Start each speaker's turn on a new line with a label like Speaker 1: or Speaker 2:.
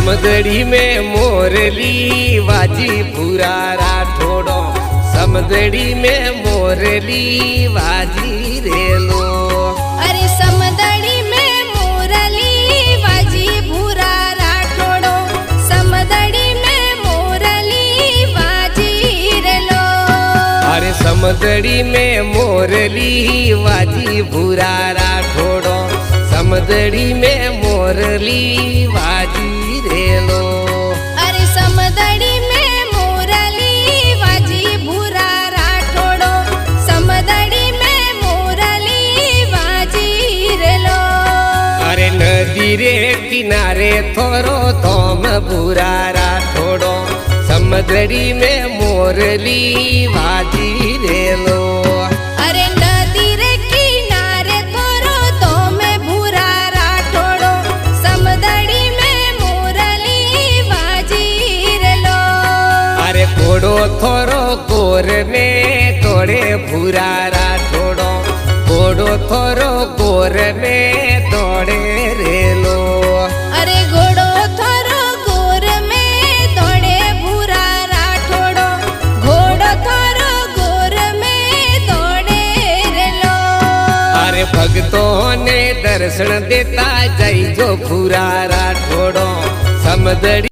Speaker 1: समदड़ी में मोरली वाजी पूरा राठोड़ो, समदड़ी में मोरली वाजी रेलो।
Speaker 2: अरे समदड़ी में मोरली वाजी भूरा राठोड़ो, समदड़ी में मोरली वाजी रेलो।
Speaker 1: अरे समदड़ी में मोरली वाजी भूरा राठोड़ो, समदड़ी में मोरली वाजी रेलो।
Speaker 2: अरे समदड़ी में मोरली वाजी भूरा राठोड़ो, समदड़ी में मोरली वाजी रेलो।
Speaker 1: अरे नदी रे किनारे थोरो धोम भूरा राठोड़ो, समदड़ी में मोरली वाजी रेलो।
Speaker 2: अरे नदी रे किनारे थोरो धोम भूरा राठोड़ो, समदड़ी में मोरली वाजी रेलो।
Speaker 1: अरे घोड़ो थोरो गोर में दौड़े भूरा राठोड़ो, घोड़ो थोरो गोर में दौड़े रेलो।
Speaker 2: अरे घोड़ो थोरो गोर में दौड़े भूरा राठोड़ो, घोड़ो थोरो गोर में दौड़े रेलो।
Speaker 1: अरे भक्तों ने दर्शन देता जाई जो भूरा राठोड़ो, समदड़ी